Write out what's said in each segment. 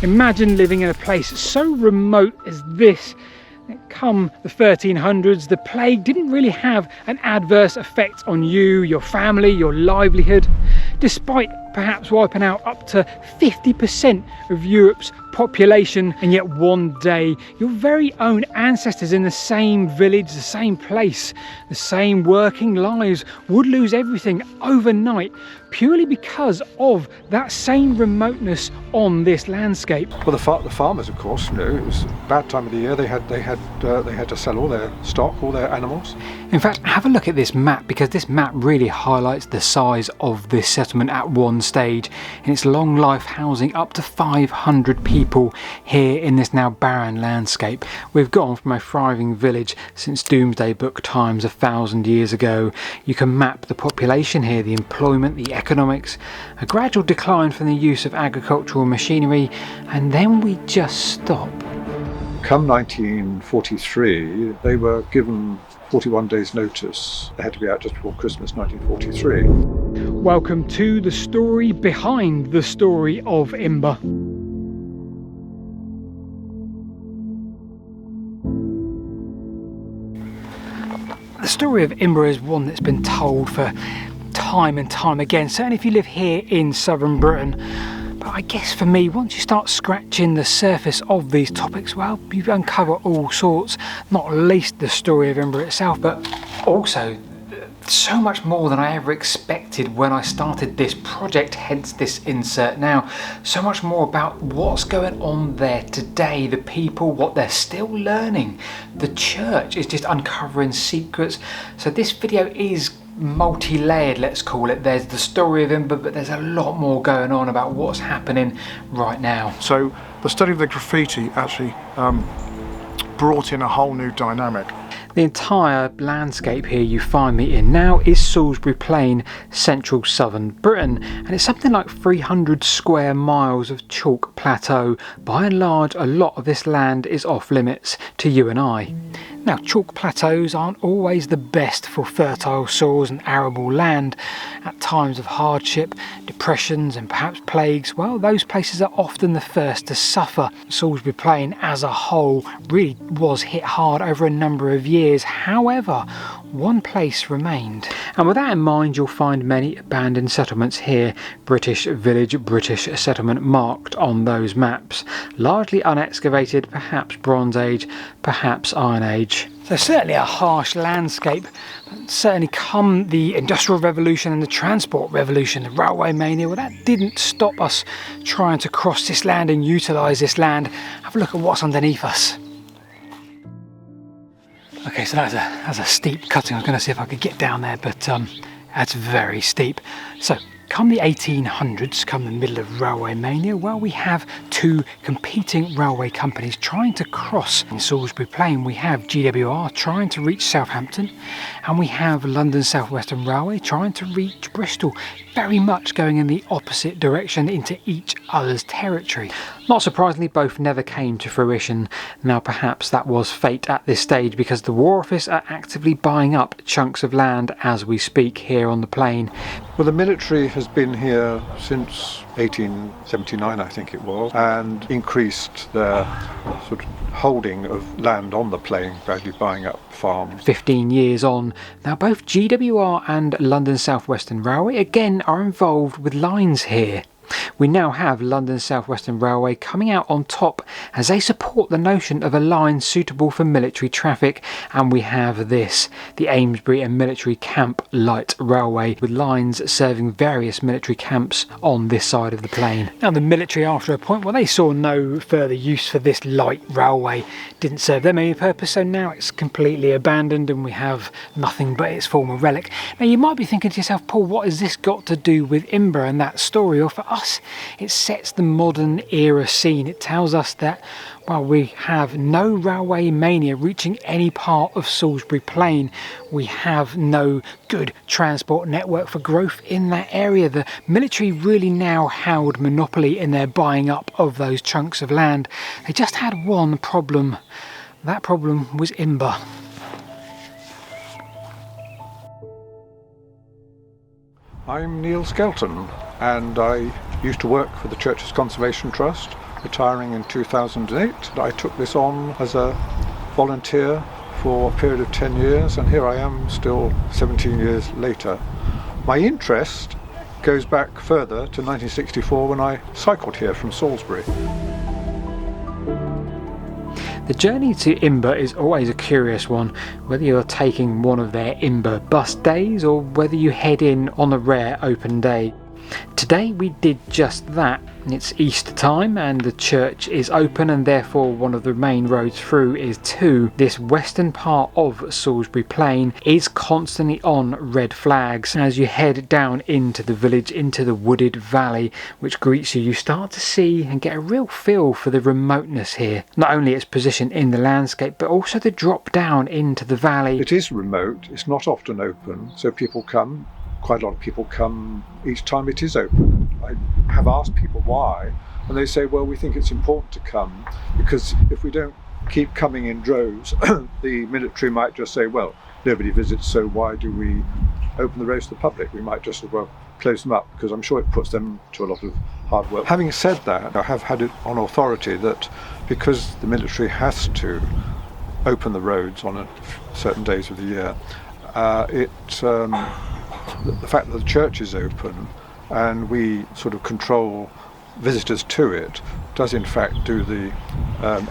Imagine living in a place so remote as this. Come the 1300s, the plague didn't really have an adverse effect on you, your family, your livelihood, despite perhaps wiping out up to 50% of Europe's population. And yet one day your very own ancestors in the same village, the same place, the same working lives would lose everything overnight, purely because of that same remoteness on this landscape. Well, the farmers, of course, you know, it was a bad time of the year. They had to sell all their stock, all their animals. In fact, have a look at this map, because this map really highlights the size of this settlement at one stage, in its long life housing up to 500 people here in this now barren landscape. We've gone from a thriving village since Doomsday Book times 1,000 years ago. You can map the population here, the employment, the economics, a gradual decline from the use of agricultural machinery, and then we just stop. Come 1943, they were given 41 days notice. They had to be out just before Christmas 1943. Welcome to the story behind the story of Imber. The story of Imber is one that's been told for time and time again, certainly if you live here in southern Britain. But I guess for me, once you start scratching the surface of these topics, well, you uncover all sorts, not least the story of Imber itself, but also so much more than I ever expected when I started this project, hence this insert now. So much more about what's going on there today, the people, what they're still learning. The church is just uncovering secrets. So this video is multi-layered, let's call it. There's the story of Imber, but there's a lot more going on about what's happening right now. So the study of the graffiti actually brought in a whole new dynamic. The entire landscape here you find me in now is Salisbury Plain, central southern Britain, and it's something like 300 square miles of chalk plateau. By and large, a lot of this land is off limits to you and I. Now, chalk plateaus aren't always the best for fertile soils and arable land. At times of hardship, depressions and perhaps plagues, well, those places are often the first to suffer. Salisbury Plain as a whole really was hit hard over a number of years. However, one place remained. And with that in mind, you'll find many abandoned settlements here. British village, British settlement marked on those maps. Largely unexcavated, perhaps Bronze Age, perhaps Iron Age. So certainly a harsh landscape. Certainly come the Industrial Revolution and the Transport Revolution, the railway mania, well, that didn't stop us trying to cross this land and utilise this land. Have a look at what's underneath us. Okay, so that's a steep cutting. I was going to see if I could get down there, but that's very steep. So come the 1800s, come the middle of railway mania, well, we have two competing railway companies trying to cross. In Salisbury Plain, we have GWR trying to reach Southampton, and we have London South Western Railway trying to reach Bristol, very much going in the opposite direction into each other's territory. Not surprisingly, both never came to fruition. Now perhaps that was fate at this stage, because the War Office are actively buying up chunks of land as we speak here on the plain. Well, the military has been here since 1879, I think it was, and increased their sort of holding of land on the plain, gradually buying up farms. 15 years on, now both GWR and London South Western Railway again are involved with lines here. We now have London South Western Railway coming out on top as they support the notion of a line suitable for military traffic, and we have this, the Amesbury and Military Camp Light Railway, with lines serving various military camps on this side of the plain. Now the military, after a point, well, they saw no further use for this light railway, didn't serve them any purpose, so now it's completely abandoned and we have nothing but its former relic. Now you might be thinking to yourself, Paul, what has this got to do with Imber and that story? Or for us, it sets the modern era scene. It tells us that, well, we have no railway mania reaching any part of Salisbury Plain. We have no good transport network for growth in that area. The military really now held monopoly in their buying up of those chunks of land. They just had one problem. That problem was Imber. I'm Neil Skelton, and I used to work for the Church's Conservation Trust retiring in 2008. I took this on as a volunteer for a period of 10 years, and here I am still 17 years later. My interest goes back further to 1964 when I cycled here from Salisbury. The journey to Imber is always a curious one, whether you're taking one of their Imber bus days or whether you head in on a rare open day. Today we did just that. It's Easter time and the church is open, and therefore one of the main roads through is too. This western part of Salisbury Plain is constantly on red flags. As you head down into the village, into the wooded valley which greets you, you start to see and get a real feel for the remoteness here. Not only its position in the landscape, but also the drop down into the valley. It is remote, it's not often open, so people come. Quite a lot of people come each time it is open. I have asked people why, and they say, well, we think it's important to come because if we don't keep coming in droves, the military might just say, well, nobody visits, so why do we open the roads to the public? We might just as well close them up, because I'm sure it puts them to a lot of hard work. Having said that, I have had it on authority that because the military has to open the roads on certain days of the year, the fact that the church is open and we sort of control visitors to it does in fact do the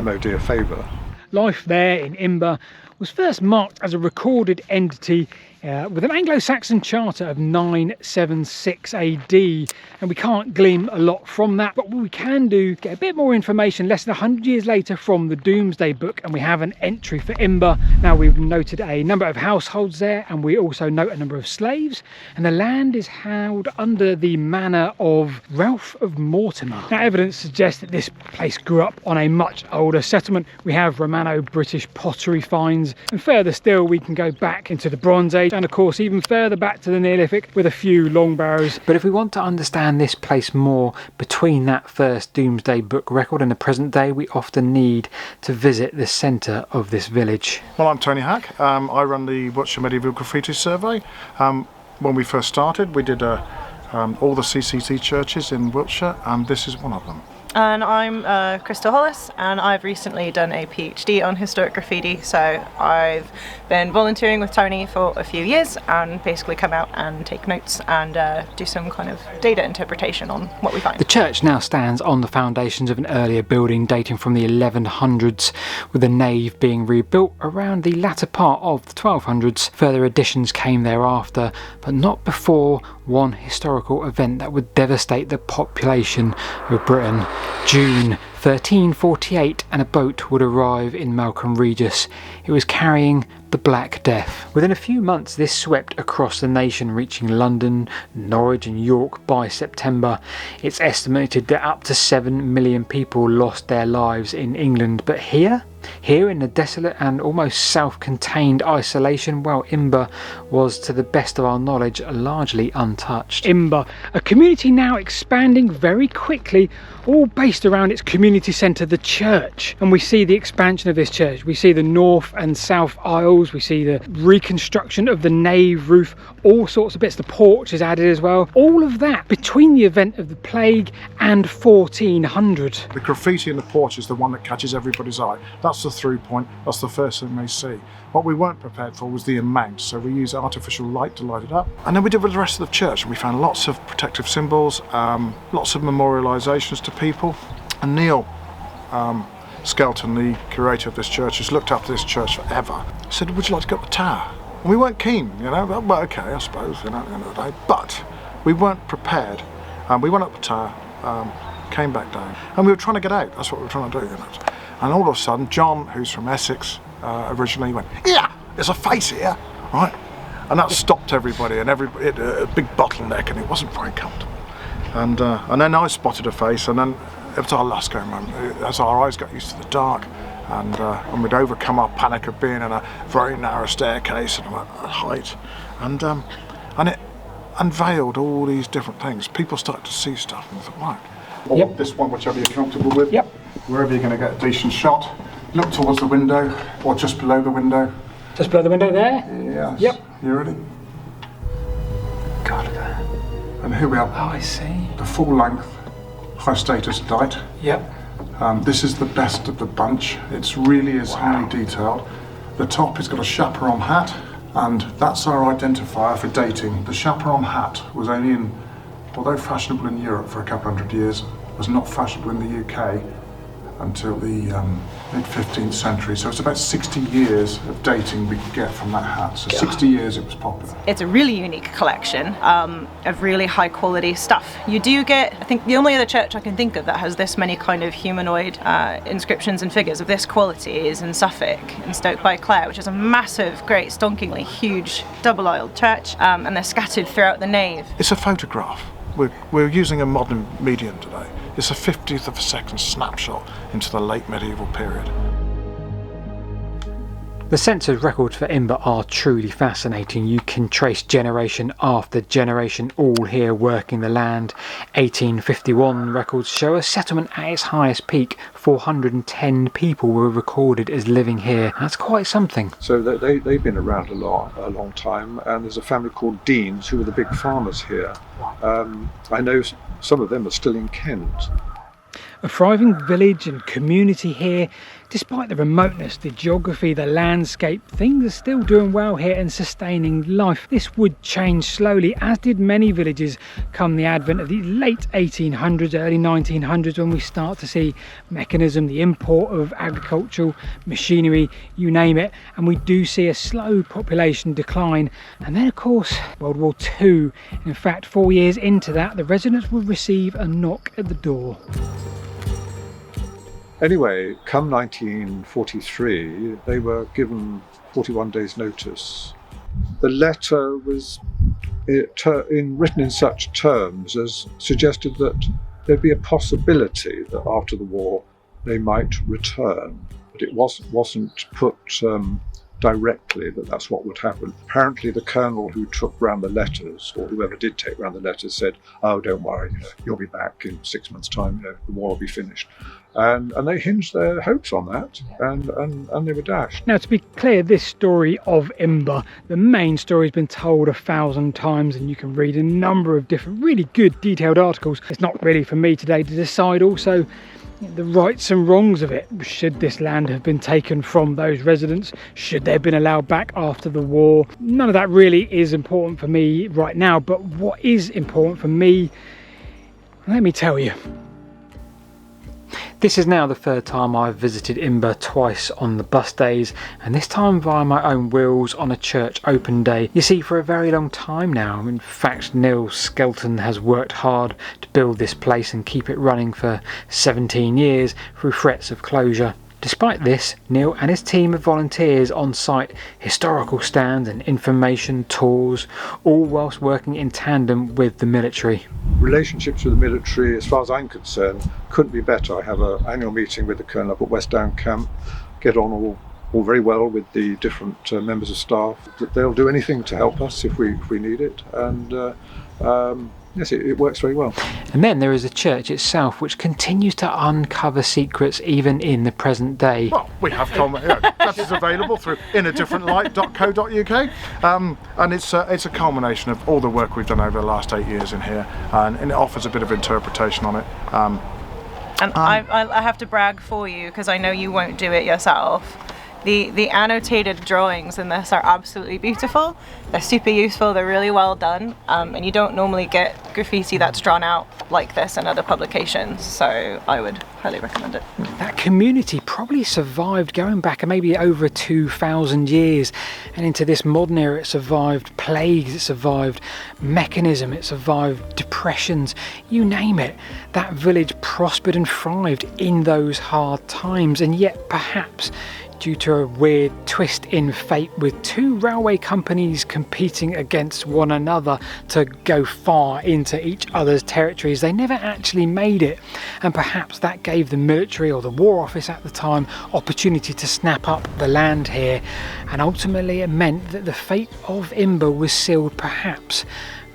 MOD a favour. Life there in Imber was first marked as a recorded entity with an Anglo-Saxon charter of 976 AD, and we can't glean a lot from that, but what we can do, get a bit more information less than 100 years later from the Domesday Book, and we have an entry for Imber. Now, we've noted a number of households there, and we also note a number of slaves, and the land is held under the manor of Ralph of Mortimer. Now, evidence suggests that this place grew up on a much older settlement. We have Romano-British pottery finds, and further still we can go back into the Bronze Age, and of course even further back to the Neolithic with a few long barrows. But if we want to understand this place more between that first Domesday Book record and the present day, we often need to visit the centre of this village. Well, I'm Tony Hack. I run the Wiltshire Medieval Graffiti Survey. When we first started, we did all the CCT churches in Wiltshire, and this is one of them. And I'm Crystal Hollis, and I've recently done a PhD on historic graffiti, so I've been volunteering with Tony for a few years and basically come out and take notes and do some kind of data interpretation on what we find. The church now stands on the foundations of an earlier building dating from the 1100s, with the nave being rebuilt around the latter part of the 1200s. Further additions came thereafter, but not before one historical event that would devastate the population of Britain. June 1348, and a boat would arrive in Malcolm Regis. It was carrying the Black Death. Within a few months this swept across the nation, reaching London, Norwich and York by September. It's estimated that up to 7 million people lost their lives in England, but here in the desolate and almost self-contained isolation, well, Imber was, to the best of our knowledge, largely untouched. Imber, a community now expanding very quickly, all based around its community centre, the church. And we see the expansion of this church. We see the north and south aisles, we see the reconstruction of the nave roof, all sorts of bits. The porch is added as well. All of that between the event of the plague and 1400. The graffiti in the porch is the one that catches everybody's eye. That's the through point, that's the first thing they see. What we weren't prepared for was the amount, so we used artificial light to light it up. And then we did with the rest of the church, and we found lots of protective symbols, lots of memorialisations to people. And Neil Skelton, the curator of this church, who's looked after this church forever, said, would you like to go up the tower? And we weren't keen, you know, well, okay, I suppose, you know, at the end of the day. But we weren't prepared. We went up the tower, came back down, and we were trying to get out. That's what we were trying to do, you know. And all of a sudden, John, who's from Essex originally, went, yeah, there's a face here, right? And that stopped everybody, and it a big bottleneck, and it wasn't very comfortable. And then I spotted a face, and then it was our last going round. As our eyes got used to the dark, and we'd overcome our panic of being in a very narrow staircase and at height, and it unveiled all these different things. People started to see stuff, and I thought, right, or this one, whichever you're comfortable with. Yep. Wherever you're going to get a decent shot, look towards the window or just below the window. Just below the window there? Yes. Yep. You ready? God, look at that. And here we are. Oh, I see. The full length, high status light. Yep. This is the best of the bunch. It really is highly detailed. The top has got a chaperon hat, and that's our identifier for dating. The chaperon hat was only although fashionable in Europe for a couple hundred years, was not fashionable in the UK until the mid-15th century. So it's about 60 years of dating we could get from that hat. So 60 years it was popular. It's a really unique collection of really high quality stuff. You do get, I think the only other church I can think of that has this many kind of humanoid inscriptions and figures of this quality is in Suffolk, in Stoke-by-Clare, which is a massive, great, stonkingly huge double-aisled church, and they're scattered throughout the nave. It's a photograph. We're using a modern medium today. It's a 50th of a second snapshot into the late medieval period. The census records for Imber are truly fascinating. You can trace generation after generation all here working the land. 1851 records show a settlement at its highest peak. 410 people were recorded as living here. That's quite something. So they've been around a long time, and there's a family called Deans who were the big farmers here. I know some of them are still in Kent. A thriving village and community here. Despite the remoteness, the geography, the landscape, things are still doing well here and sustaining life. This would change slowly, as did many villages come the advent of the late 1800s, early 1900s, when we start to see mechanism, the import of agricultural machinery, you name it, and we do see a slow population decline. And then of course World War II. In fact, 4 years into that, the residents will receive a knock at the door. Anyway, come 1943, they were given 41 days' notice. The letter was written in such terms as suggested that there'd be a possibility that after the war they might return, but it wasn't put directly that that's what would happen. Apparently the colonel who took round the letters, or whoever did take round the letters, said, "Oh, don't worry, you'll be back in 6 months' time, the war will be finished." And they hinged their hopes on that, and they were dashed. Now, to be clear, this story of Imber, the main story, has been told 1,000 times, and you can read a number of different really good detailed articles. It's not really for me today to decide also the rights and wrongs of it. Should this land have been taken from those residents? Should they have been allowed back after the war? None of that really is important for me right now, but what is important for me, let me tell you. This is now the third time I've visited Imber, twice on the bus days, and this time via my own wheels on a church open day. You see, for a very long time now, in fact Neil Skelton has worked hard to build this place and keep it running for 17 years through threats of closure. Despite this, Neil and his team of volunteers on site, historical stands and information tours, all whilst working in tandem with the military. Relationships with the military, as far as I'm concerned, couldn't be better. I have an annual meeting with the colonel up at West Down Camp, get on all very well with the different members of staff. They'll do anything to help us if we need it, and yes, it works very well. And then there is the church itself, which continues to uncover secrets even in the present day. Well, we have that is available through inadifferentlight.co.uk, and it's a culmination of all the work we've done over the last 8 years in here, and it offers a bit of interpretation on it. And I have to brag for you, because I know you won't do it yourself. The annotated drawings in this are absolutely beautiful. They're super useful, they're really well done, and you don't normally get graffiti that's drawn out like this in other publications, so I would highly recommend it. That community probably survived going back maybe over 2,000 years, and into this modern era it survived plagues, it survived mechanism, it survived depressions, you name it. That village prospered and thrived in those hard times, and yet perhaps due to a weird twist in fate, with two railway companies competing against one another to go far into each other's territories, they never actually made it. And perhaps that gave the military, or the War Office at the time, opportunity to snap up the land here, and ultimately it meant that the fate of Imber was sealed perhaps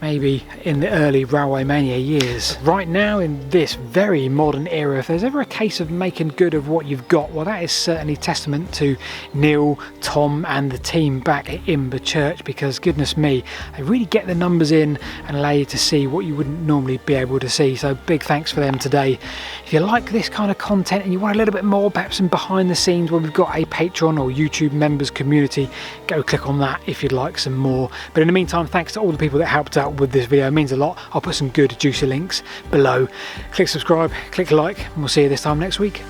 maybe in the early Railway Mania years. Right now, in this very modern era, if there's ever a case of making good of what you've got, well, that is certainly testament to Neil, Tom and the team back at Imber Church, because goodness me, they really get the numbers in and allow you to see what you wouldn't normally be able to see. So big thanks for them today. If you like this kind of content and you want a little bit more, perhaps some behind the scenes, where we've got a Patreon or YouTube members community, go click on that if you'd like some more. But in the meantime, thanks to all the people that helped out with this video, it means a lot. I'll put some good juicy links below. Click subscribe, click like, and we'll see you this time next week.